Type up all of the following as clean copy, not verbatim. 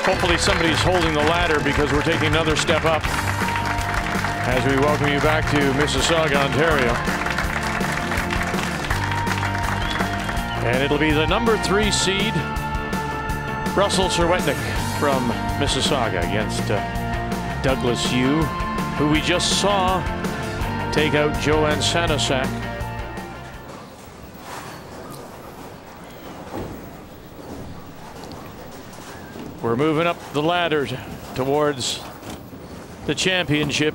Hopefully somebody's holding the ladder because we're taking another step up as we welcome you back to Mississauga, Ontario. And it'll be the number 3 seed, Russell Serwetnyk from Mississauga against Douglas Yu, who we just saw take out Joanne Sanasak. We're moving up the ladder towards the championship,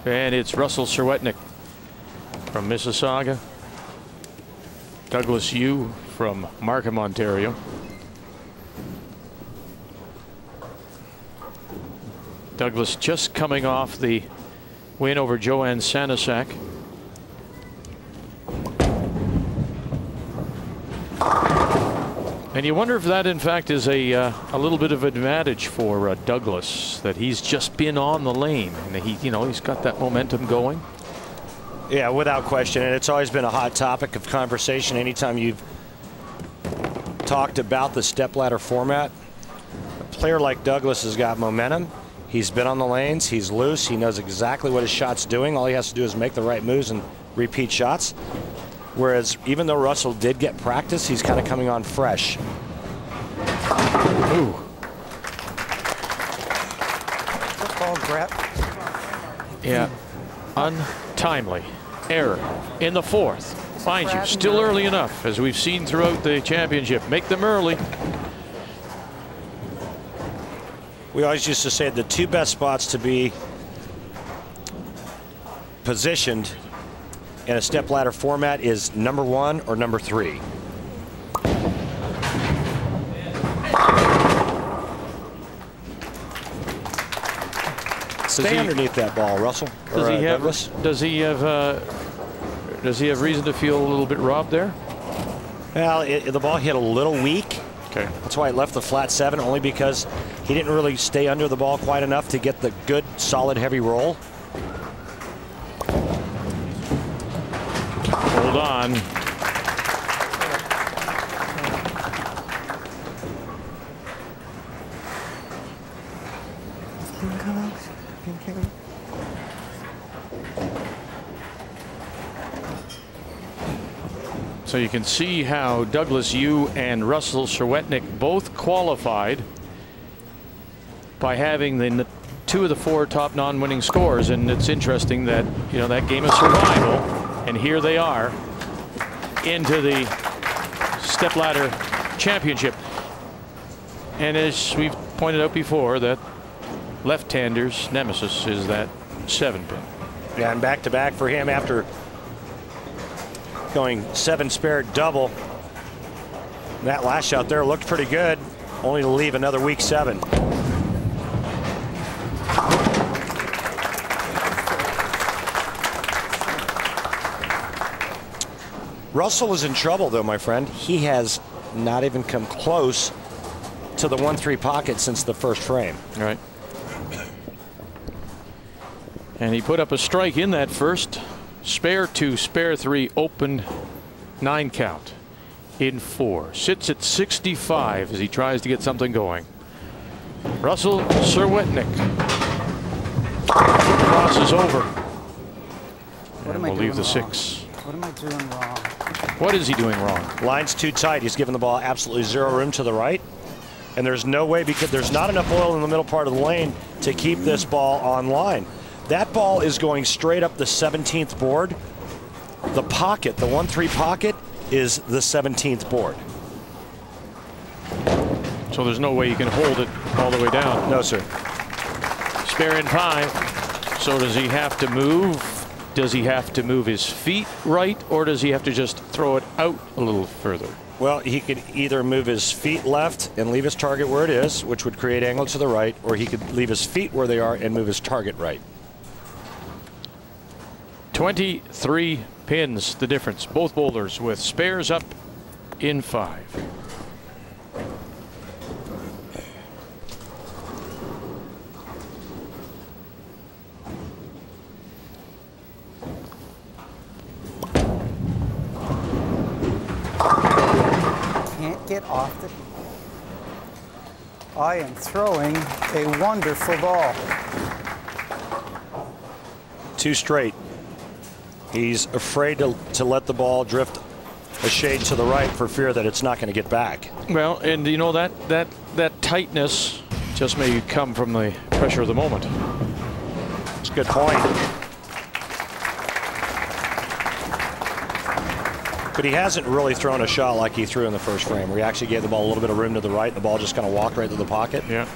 and it's Russell Serwetnyk from Mississauga, Douglas Yu from Markham, Ontario. Douglas just coming off the win over Joanne Sanasak. And you wonder if that, in fact, is a little bit of advantage for Douglas, that he's just been on the lane and he's got that momentum going. Yeah, without question, and it's always been a hot topic of conversation anytime you've talked about the stepladder format. A player like Douglas has got momentum. He's been on the lanes. He's loose. He knows exactly what his shot's doing. All he has to do is make the right moves and repeat shots. Whereas even though Russell did get practice, he's kind of coming on fresh. Ooh. Yeah, untimely error in the 4th. Mind you, still early enough, as we've seen throughout the championship. Make them early. We always used to say the 2 best spots to be positioned in a stepladder format is number 1 or number 3. Stay underneath that ball, Russell. Does he have reason to feel a little bit robbed there? Well, the ball hit a little weak. Okay. That's why it left the flat 7, only because he didn't really stay under the ball quite enough to get the good, solid, heavy roll. Hold on. So you can see how Douglas Yu and Russell Serwetnyk both qualified by having the 2 of the 4 top non-winning scores. And it's interesting that, that game of survival, and here they are into the stepladder championship. And as we've pointed out before, that left-hander's nemesis is that 7-pin. Yeah, and back-to-back for him after going 7 spare double. That last shot there looked pretty good, only to leave another weak 7. Russell is in trouble, though, my friend. He has not even come close to the 1-3 pocket since the first frame. Right. And he put up a strike in that first. Spare 2, spare 3, open 9 count in 4. Sits at 65 as he tries to get something going. Russell Serwetnyk crosses over. And we'll leave the 6. What am I doing wrong? What is he doing wrong? Line's too tight. He's given the ball absolutely 0 room to the right. And there's no way, because there's not enough oil in the middle part of the lane to keep this ball on line. That ball is going straight up the 17th board. The pocket, the 1-3 pocket, is the 17th board. So there's no way you can hold it all the way down. No, sir. Spare in 5. So does he have to move? Does he have to move his feet right, or does he have to just throw it out a little further? Well, he could either move his feet left and leave his target where it is, which would create angle to the right, or he could leave his feet where they are and move his target right. 23 pins the difference. Both bowlers with spares up in 5. Can't get off the... I am throwing a wonderful ball. 2 straight. He's afraid to let the ball drift a shade to the right for fear that it's not going to get back. Well, and you know that tightness just may come from the pressure of the moment. It's a good point. But he hasn't really thrown a shot like he threw in the first frame, where he actually gave the ball a little bit of room to the right, and the ball just kind of walked right through the pocket. Yeah.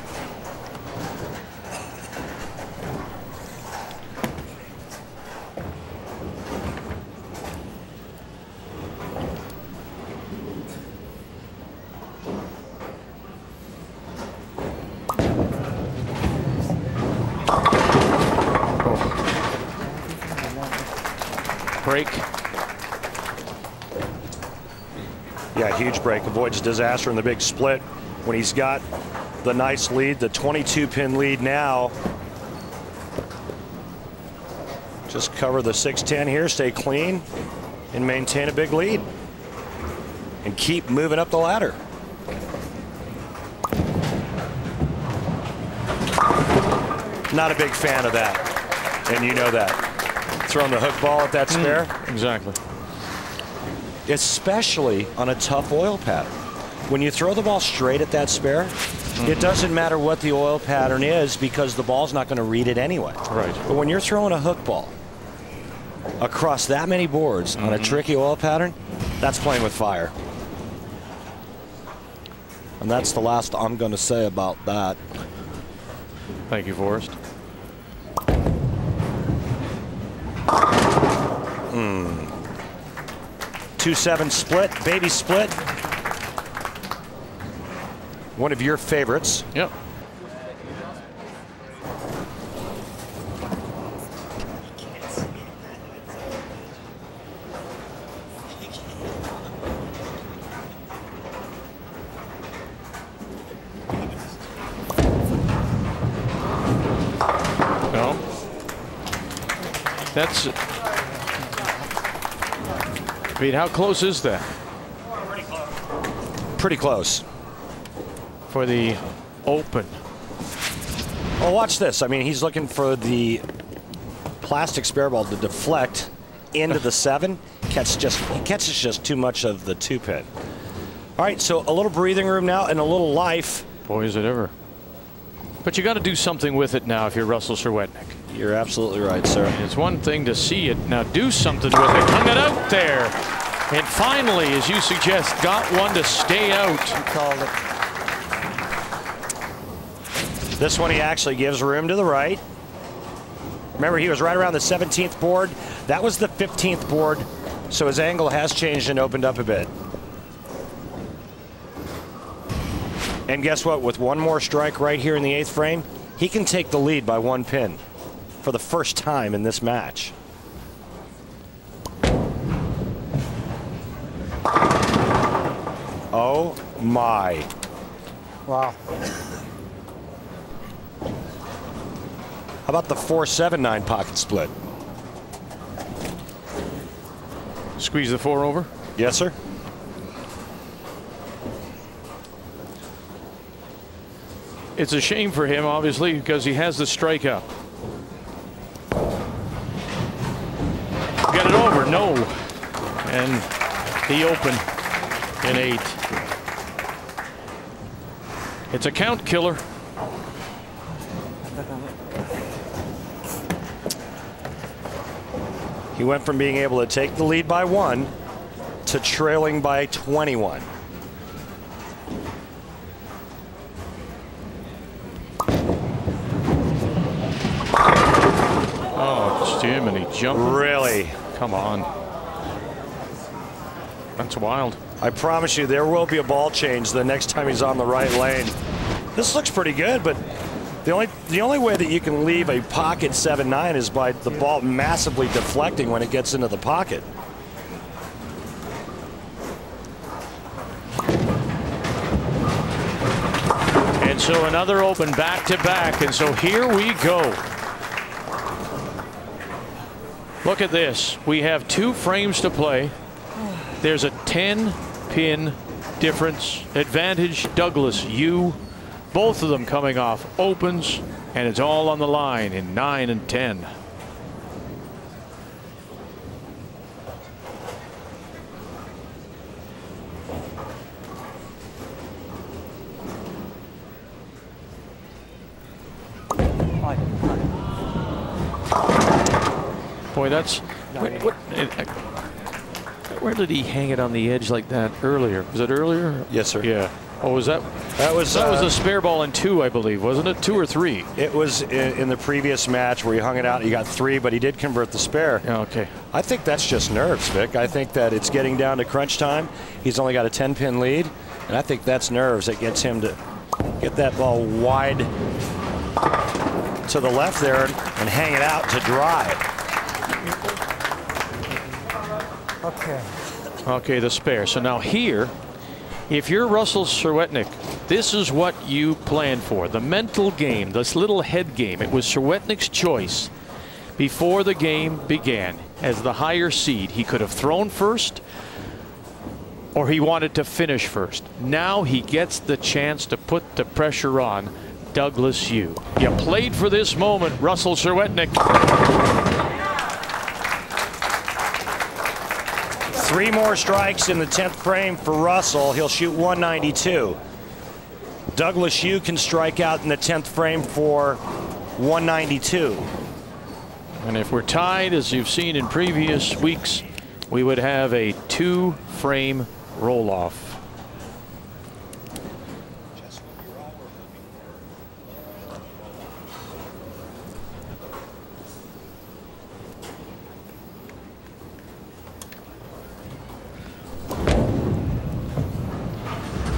Break. Yeah, huge break. Avoids disaster in the big split when he's got the nice lead, the 22-pin lead now. Just cover the 6-10 here, stay clean, and maintain a big lead. And keep moving up the ladder. Not a big fan of that, and you know that. Throwing the hook ball at that spare. Exactly. Especially on a tough oil pattern. When you throw the ball straight at that spare, it doesn't matter what the oil pattern is because the ball's not going to read it anyway. Right. But when you're throwing a hook ball across that many boards on a tricky oil pattern, that's playing with fire. And that's the last I'm going to say about that. Thank you, Forrest. 2-7 split, baby split. One of your favorites. Yep. No. That's. I mean, how close is that? Pretty close. For the open. Well, watch this. I mean, he's looking for the plastic spare ball to deflect into the 7. He catches just too much of the 2-pin. All right, so a little breathing room now and a little life. Boy, is it ever. But you got to do something with it now if you're Russell Serwetnyk. You're absolutely right, sir. It's one thing to see it. Now do something with it. Hung it out there. And finally, as you suggest, got one to stay out. You called it. This one he actually gives room to the right. Remember, he was right around the 17th board. That was the 15th board, so his angle has changed and opened up a bit. And guess what? With one more strike right here in the 8th frame, he can take the lead by 1 pin for the first time in this match. Oh my. Wow. How about the 4-7-9 pocket split? Squeeze the 4 over. Yes, sir. It's a shame for him, obviously, because he has the strikeout. Get it over, no. And the open in 8. It's a count killer. He went from being able to take the lead by 1 to trailing by 21. Oh, Jim, and he jumped. Really? Come on. That's wild. I promise you there will be a ball change the next time he's on the right lane. This looks pretty good, but the only way that you can leave a pocket 7-9 is by the ball massively deflecting when it gets into the pocket. And so another open back-to-back, and so here we go. Look at this. We have 2 frames to play. There's a 10-pin difference. Advantage, Douglas, you Both of them coming off opens, and it's all on the line in 9 and 10. Boy, that's where did he hang it on the edge like that earlier? Was it earlier? Yes, sir. Yeah. Oh, was that? That was a spare ball in 2, I believe, wasn't it? 2 or 3? It was in the previous match where he hung it out. He got 3, but he did convert the spare. Okay. I think that's just nerves, Vic. I think that it's getting down to crunch time. He's only got a 10-pin lead, and I think that's nerves that gets him to get that ball wide to the left there and hang it out to dry. Okay. Okay, the spare. So now here, if you're Russell Sherwetnik, this is what you planned for. The mental game, this little head game. It was Sherwetnik's choice before the game began. As the higher seed, he could have thrown first, or he wanted to finish first. Now he gets the chance to put the pressure on Douglas Yu. You played for this moment, Russell Sherwetnik. 3 more strikes in the 10th frame for Russell. He'll shoot 192. Douglas Yu can strike out in the 10th frame for 192. And if we're tied, as you've seen in previous weeks, we would have a 2-frame roll-off.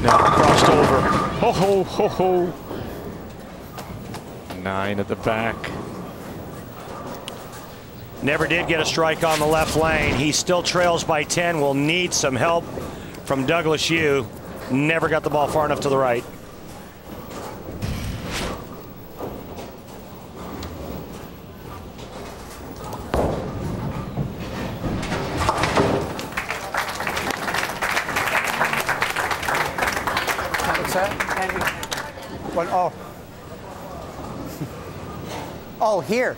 Now crossed over. Ho, ho, ho, ho. 9 at the back. Never did get a strike on the left lane. He still trails by 10. Will need some help from Douglas Yu. Never got the ball far enough to the right. What? Oh. Oh, here.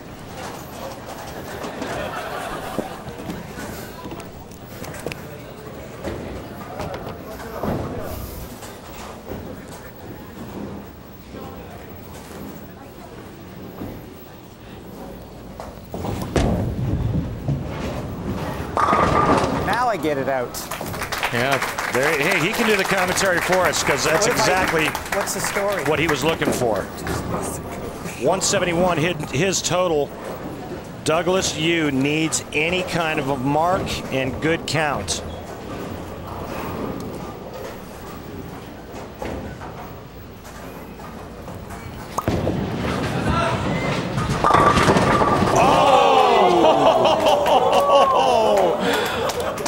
Now I get it out. Yeah. There, hey, he can do the commentary for us because that's exactly what's the story? What he was looking for. 171 his total. Douglas Yu needs any kind of a mark and good count.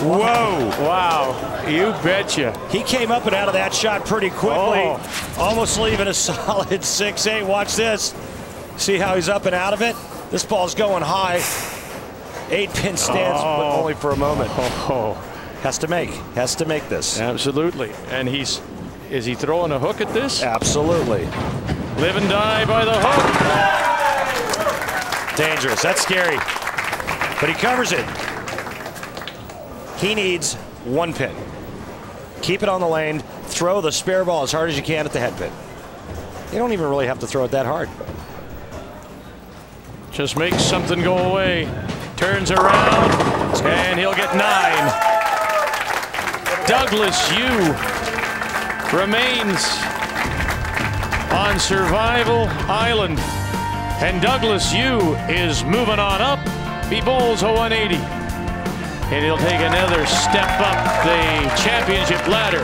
Whoa. Wow. You betcha. He came up and out of that shot pretty quickly. Almost leaving a solid 6-8. Watch this. See how he's up and out of it? This ball's going high. 8-pin stance, but only for a moment. Has to make this. Absolutely. And is he throwing a hook at this? Absolutely. Live and die by the hook. Dangerous. That's scary. But he covers it. He needs 1 pin. Keep it on the lane. Throw the spare ball as hard as you can at the head pin. You don't even really have to throw it that hard. Just makes something go away. Turns around, and he'll get 9. Douglas Yu remains on Survival Island. And Douglas Yu is moving on up. He bowls a 180. And he'll take another step up the championship ladder.